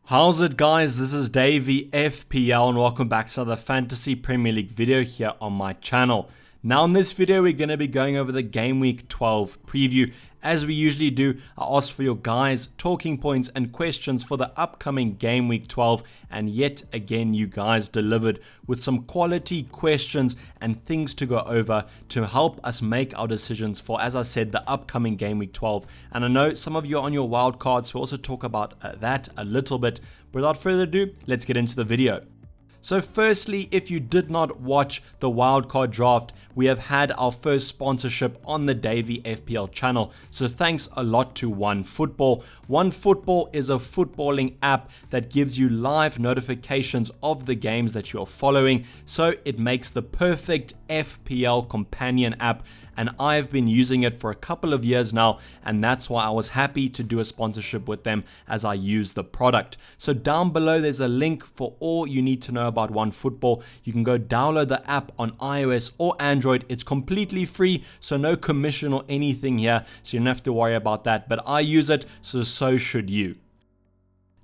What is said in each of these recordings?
How's it, guys? This is Dayvy FPL and welcome back to another Fantasy Premier League video here on my channel. Now in this video we're going to be going over the Game Week 12 preview. As we usually do, I asked for your guys' talking points and questions for the upcoming Game Week 12, and yet again you guys delivered with some quality questions and things to go over to help us make our decisions for, as I said, the upcoming Game Week 12. And I know some of you are on your wild cards, so we'll also talk about that a little bit. But without further ado, let's get into the video. So firstly, if you did not watch the wildcard draft, we have had our first sponsorship on the Dayvy FPL channel. So thanks a lot to OneFootball. OneFootball is a footballing app that gives you live notifications of the games that you're following. So it makes the perfect FPL companion app. And I've been using it for a couple of years now, and that's why I was happy to do a sponsorship with them as I use the product. So down below there's a link for all you need to know about OneFootball. You can go download the app on iOS or Android. It's completely free, so no commission or anything here, so you don't have to worry about that. But I use it, so should you.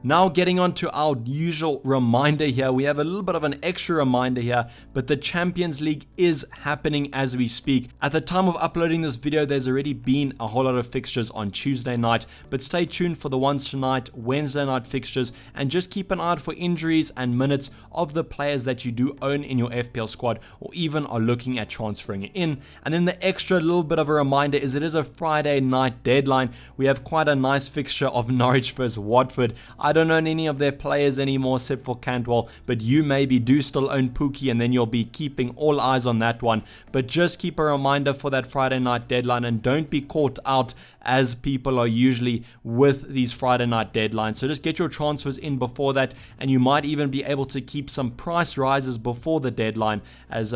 Now getting on to our usual reminder here, we have a little bit of an extra reminder here, but the Champions League is happening as we speak. At the time of uploading this video, there's already been a whole lot of fixtures on Tuesday night, but stay tuned for the ones tonight, Wednesday night fixtures, and just keep an eye out for injuries and minutes of the players that you do own in your FPL squad, or even are looking at transferring it in. And then the extra little bit of a reminder is it is a Friday night deadline. We have quite a nice fixture of Norwich versus Watford. I don't own any of their players anymore except for Cantwell, but you maybe do still own Pookie, and then you'll be keeping all eyes on that one. But just keep a reminder for that Friday night deadline, and don't be caught out as people are usually with these Friday night deadlines. So just get your transfers in before that, and you might even be able to keep some price rises before the deadline, as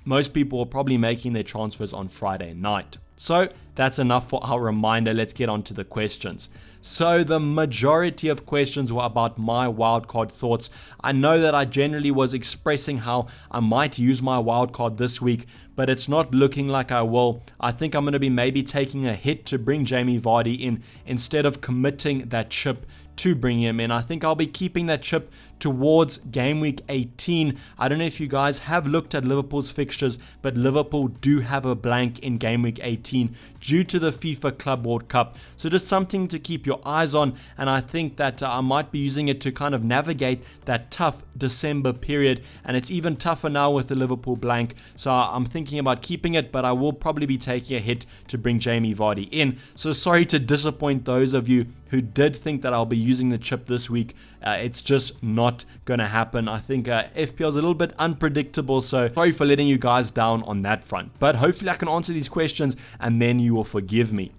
most people are probably making their transfers on Friday night. So that's enough for our reminder. Let's get on to the questions. So the majority of questions were about my wildcard thoughts. I know that I generally was expressing how I might use my wildcard this week, but it's not looking like I will. I think I'm going to be maybe taking a hit to bring Jamie Vardy in instead of committing that chip to bring him in. I think I'll be keeping that chip towards Game Week 18. I don't know if you guys have looked at Liverpool's fixtures, but Liverpool do have a blank in Game Week 18 due to the FIFA Club World Cup. So just something to keep your eyes on, and I think that I might be using it to kind of navigate that tough December period, and it's even tougher now with the Liverpool blank. So I'm thinking about keeping it, but I will probably be taking a hit to bring Jamie Vardy in. So sorry to disappoint those of you who did think that I'll be using the chip this week. It's just not going to happen. I think FPL is a little bit unpredictable, so sorry for letting you guys down on that front. But hopefully I can answer these questions and then you will forgive me.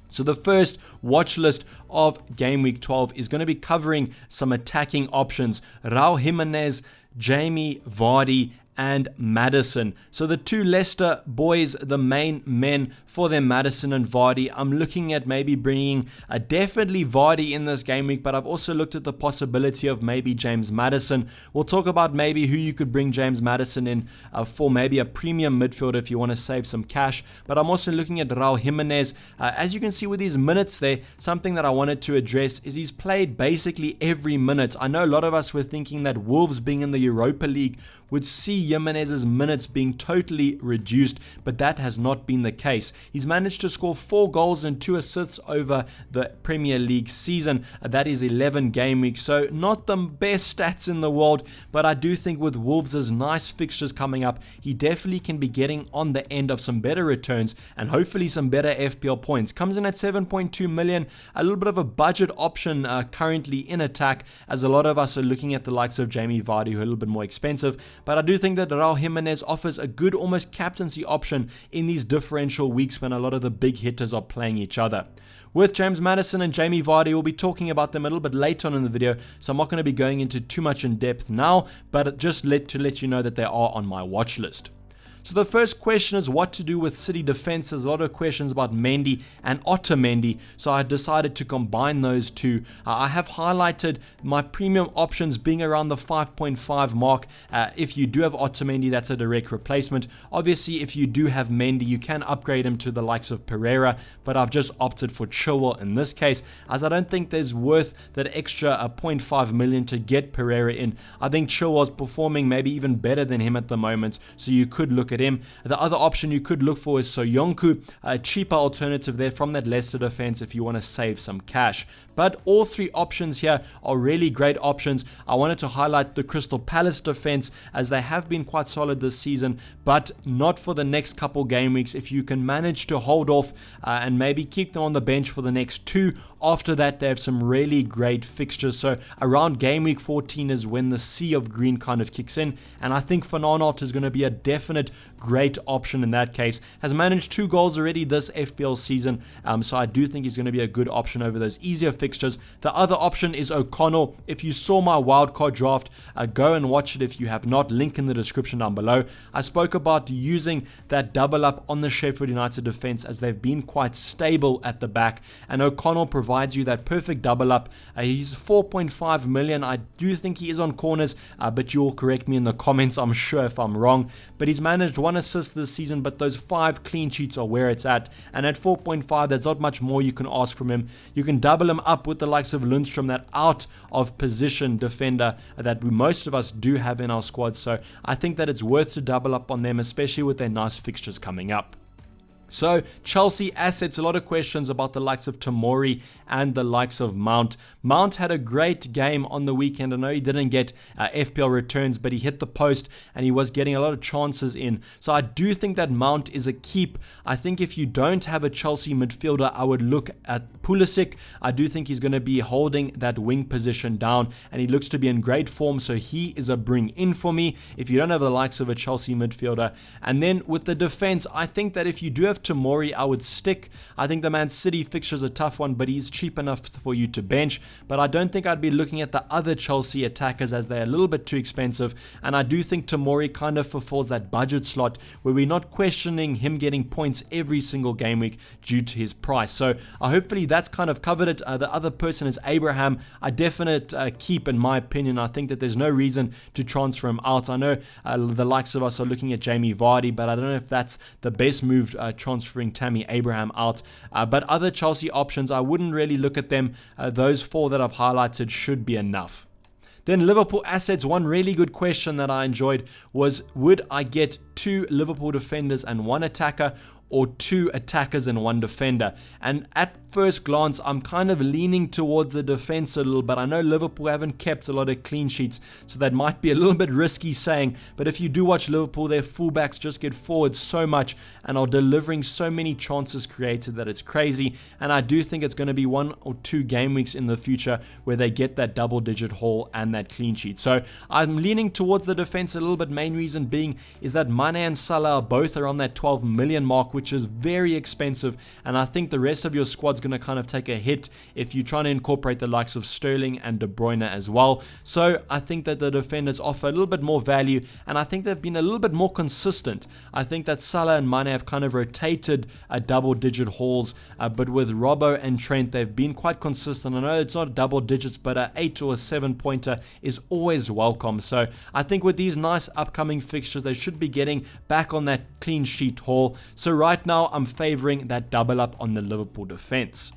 So the first watch list of Game Week 12 is going to be covering some attacking options: Raul Jimenez, Jamie Vardy, and Maddison. So the two Leicester boys, the main men for them, Maddison and Vardy. I'm looking at maybe bringing definitely Vardy in this game week, but I've also looked at the possibility of maybe James Maddison. We'll talk about maybe who you could bring James Maddison in for maybe a premium midfielder if you want to save some cash. But I'm also looking at Raul Jimenez. As you can see with his minutes there, something that I wanted to address is he's played basically every minute. I know a lot of us were thinking that Wolves being in the Europa League would see Jimenez's minutes being totally reduced, but that has not been the case. He's managed to score 4 goals and 2 assists over the Premier League season. That is 11 game weeks, so not the best stats in the world, but I do think with Wolves' nice fixtures coming up, he definitely can be getting on the end of some better returns and hopefully some better FPL points. Comes in at 7.2 million, a little bit of a budget option currently in attack, as a lot of us are looking at the likes of Jamie Vardy, who are a little bit more expensive. But I do think that Raul Jimenez offers a good almost captaincy option in these differential weeks when a lot of the big hitters are playing each other. With James Maddison and Jamie Vardy, we'll be talking about them a little bit later on in the video, so I'm not going to be going into too much in depth now, but just to let you know that they are on my watch list. So the first question is what to do with City defense. There's a lot of questions about Mendy and Otamendi, so I decided to combine those two. I have highlighted my premium options being around the 5.5 mark. If you do have Otamendi, that's a direct replacement. Obviously, if you do have Mendy, you can upgrade him to the likes of Pereira, but I've just opted for Chilwell in this case, as I don't think there's worth that extra 0.5 million to get Pereira in. I think Chilwell's performing maybe even better than him at the moment, so you could look at him. The other option you could look for is Soyuncu, a cheaper alternative there from that Leicester defense if you want to save some cash. But all three options here are really great options. I wanted to highlight the Crystal Palace defense as they have been quite solid this season, but not for the next couple game weeks. If you can manage to hold off and maybe keep them on the bench for the next two, after that they have some really great fixtures. So around game week 14 is when the sea of green kind of kicks in, and I think Van Aanholt is going to be a definite great option in that case. Has managed 2 goals already this FPL season, so I do think he's going to be a good option over those easier fixtures. The other option is O'Connell. If you saw my wildcard draft, go and watch it if you have not. Link in the description down below. I spoke about using that double up on the Sheffield United defense as they've been quite stable at the back, and O'Connell provides you that perfect double up. He's 4.5 million. I do think he is on corners, but you'll correct me in the comments, I'm sure, if I'm wrong. But he's managed 1 assist this season, but those 5 clean sheets are where it's at, and at 4.5 there's not much more you can ask from him. You can double him up with the likes of Lundstrom, that out of position defender that most of us do have in our squad, so I think that it's worth to double up on them, especially with their nice fixtures coming up. So Chelsea assets, a lot of questions about the likes of Tomori and the likes of Mount. Mount had a great game on the weekend. I know he didn't get FPL returns, but he hit the post and he was getting a lot of chances in. So I do think that Mount is a keep. I think if you don't have a Chelsea midfielder, I would look at Pulisic. I do think he's going to be holding that wing position down, and he looks to be in great form, so he is a bring in for me if you don't have the likes of a Chelsea midfielder. And then with the defense, I think that if you do have Tomori, I would stick. I think the Man City fixture is a tough one, but he's cheap enough for you to bench. But I don't think I'd be looking at the other Chelsea attackers as they're a little bit too expensive, and I do think Tomori kind of fulfills that budget slot where we're not questioning him getting points every single game week due to his price. So hopefully that's kind of covered it. The other person is Abraham. A definite keep in my opinion. I think that there's no reason to transfer him out. I know the likes of us are looking at Jamie Vardy, but I don't know if that's the best move, transferring Tammy Abraham out. But other Chelsea options, I wouldn't really look at them. Those 4 that I've highlighted should be enough. Then Liverpool assets, one really good question that I enjoyed was, would I get 2 Liverpool defenders and 1 attacker, or 2 attackers and 1 defender? And at first glance, I'm kind of leaning towards the defense a little, but I know Liverpool haven't kept a lot of clean sheets, so that might be a little bit risky saying. But if you do watch Liverpool, their fullbacks just get forward so much and are delivering so many chances created that it's crazy. And I do think it's going to be 1 or 2 game weeks in the future where they get that double-digit haul and that clean sheet. So I'm leaning towards the defense a little bit. Main reason being is that Mane and Salah are both around that 12 million mark, which is very expensive, and I think the rest of your squad's going to kind of take a hit if you're trying to incorporate the likes of Sterling and De Bruyne as well. So I think that the defenders offer a little bit more value, and I think they've been a little bit more consistent. I think that Salah and Mane have kind of rotated double-digit hauls, but with Robbo and Trent, they've been quite consistent. I know it's not double digits, but an 8 or a 7 pointer is always welcome. So I think with these nice upcoming fixtures, they should be getting back on that clean sheet haul. So right now I'm favoring that double up on the Liverpool defense.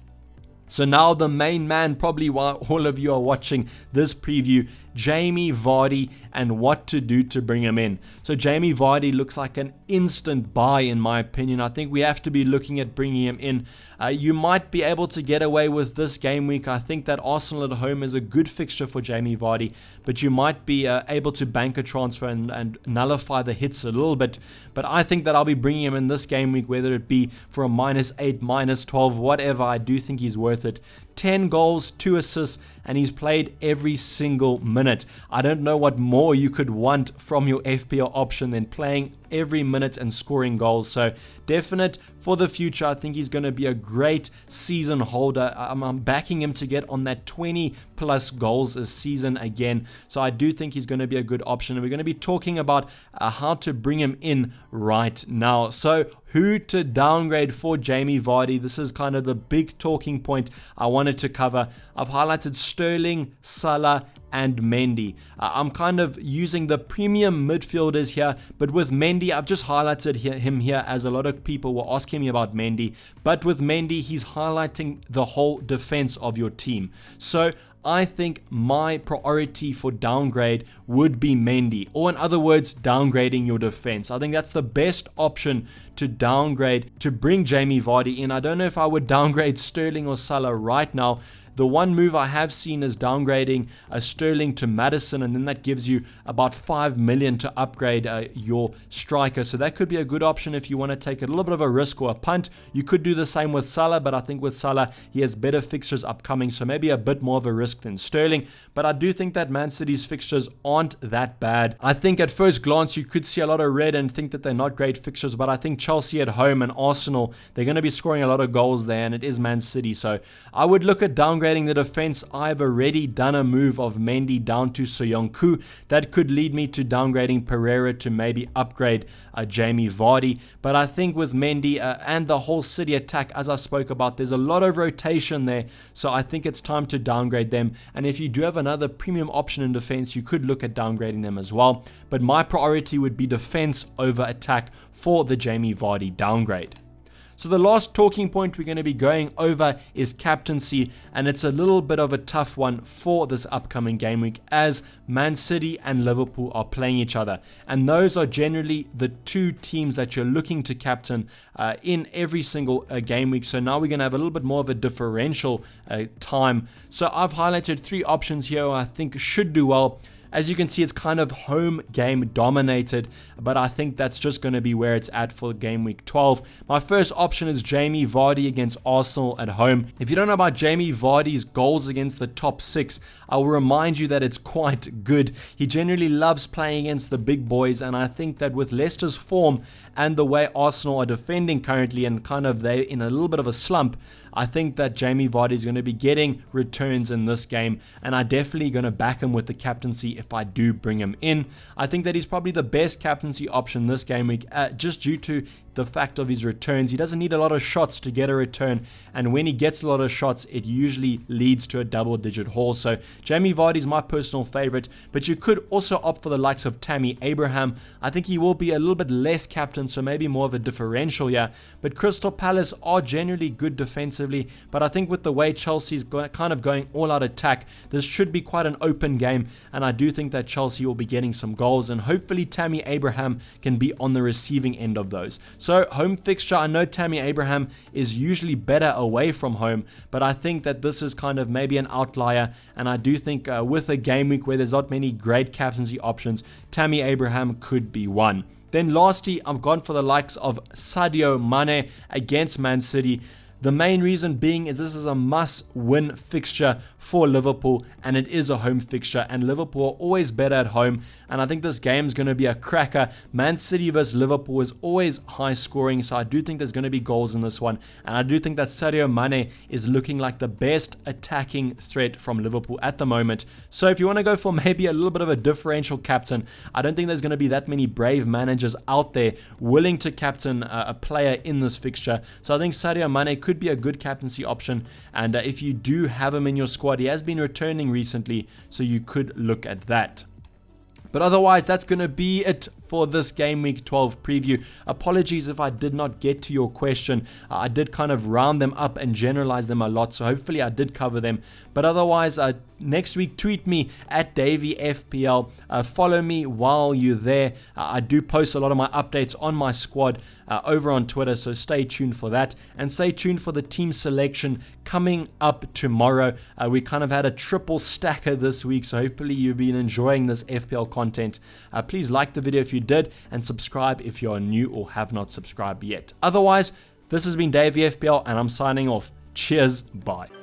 So now the main man, probably while all of you are watching this preview, Jamie Vardy, and what to do to bring him in. So Jamie Vardy looks like an instant buy in my opinion. I think we have to be looking at bringing him in. You might be able to get away with this game week. I think that Arsenal at home is a good fixture for Jamie Vardy, but you might be able to bank a transfer and nullify the hits a little bit. But I think that I'll be bringing him in this game week, whether it be for a -8, -12, whatever. I do think he's worth it. 10 goals, 2 assists, and he's played every single minute. I don't know what more you could want from your FPL option than playing every minute and scoring goals. So definite for the future. I think he's going to be a great season holder. I'm backing him to get on that 20 plus goals a season again. So I do think he's going to be a good option. And we're going to be talking about how to bring him in right now. So who to downgrade for Jamie Vardy? This is kind of the big talking point I wanted to cover. I've highlighted Sterling, Salah, and Mendy. I'm kind of using the premium midfielders here, but with Mendy, I've just highlighted him here as a lot of people were asking me about Mendy. But with Mendy, he's highlighting the whole defense of your team. So I think my priority for downgrade would be Mendy, or in other words, downgrading your defense. I think that's the best option to downgrade to bring Jamie Vardy in. I don't know if I would downgrade Sterling or Salah right now. The one move I have seen is downgrading Sterling to Madison, and then that gives you about 5 million to upgrade your striker. So that could be a good option if you want to take a little bit of a risk or a punt. You could do the same with Salah, but I think with Salah, he has better fixtures upcoming, so maybe a bit more of a risk than Sterling. But I do think that Man City's fixtures aren't that bad. I think at first glance, you could see a lot of red and think that they're not great fixtures, but I think Chelsea at home and Arsenal, they're going to be scoring a lot of goals there, and it is Man City. So I would look at downgrading the defense. I've already done a move of Mendy down to Soyuncu. That could lead me to downgrading Pereira to maybe upgrade Jamie Vardy. But I think with Mendy and the whole City attack, as I spoke about, there's a lot of rotation there. So I think it's time to downgrade them. And if you do have another premium option in defense, you could look at downgrading them as well. But my priority would be defense over attack for the Jamie Vardy downgrade. So the last talking point we're going to be going over is captaincy, and it's a little bit of a tough one for this upcoming game week as Man City and Liverpool are playing each other, and those are generally the two teams that you're looking to captain in every single game week. So now we're going to have a little bit more of a differential time. So I've highlighted 3 options here I think should do well. As you can see, it's kind of home game dominated, but I think that's just going to be where it's at for game week 12. My first option is Jamie Vardy against Arsenal at home. If you don't know about Jamie Vardy's goals against the top 6, I will remind you that it's quite good. He generally loves playing against the big boys, and I think that with Leicester's form and the way Arsenal are defending currently, and kind of they're in a little bit of a slump, I think that Jamie Vardy is going to be getting returns in this game, and I'm definitely going to back him with the captaincy if I do bring him in. I think that he's probably the best captaincy option this game week, just due to the fact of his returns. He doesn't need a lot of shots to get a return, and when he gets a lot of shots, it usually leads to a double-digit haul. So Jamie Vardy is my personal favorite, but you could also opt for the likes of Tammy Abraham. I think he will be a little bit less captain, so maybe more of a differential here. But Crystal Palace are generally good defensively, but I think with the way Chelsea's kind of going all-out attack, this should be quite an open game, and I do think that Chelsea will be getting some goals, and hopefully Tammy Abraham can be on the receiving end of those. So home fixture, I know Tammy Abraham is usually better away from home, but I think that this is kind of maybe an outlier, and I do think with a game week where there's not many great captaincy options, Tammy Abraham could be one. Then lastly, I've gone for the likes of Sadio Mane against Man City. The main reason being is this is a must-win fixture for Liverpool, and it is a home fixture, and Liverpool are always better at home, and I think this game is going to be a cracker. Man City versus Liverpool is always high scoring, so I do think there's going to be goals in this one, and I do think that Sadio Mane is looking like the best attacking threat from Liverpool at the moment. So if you want to go for maybe a little bit of a differential captain, I don't think there's going to be that many brave managers out there willing to captain a player in this fixture, so I think Sadio Mane could be a good captaincy option, and if you do have him in your squad, he has been returning recently, so you could look at that. But otherwise, that's going to be it for this Game Week 12 preview. Apologies if I did not get to your question. I did kind of round them up and generalize them a lot, so hopefully I did cover them. But otherwise, next week, tweet me at Dayvy FPL. Follow me while you're there. I do post a lot of my updates on my squad over on Twitter, so stay tuned for that. And stay tuned for the team selection coming up tomorrow. We kind of had a triple stacker this week, so hopefully you've been enjoying this FPL content. Please like the video if you did, and subscribe if you are new or have not subscribed yet. Otherwise, this has been Dayvy FPL, and I'm signing off. Cheers, bye.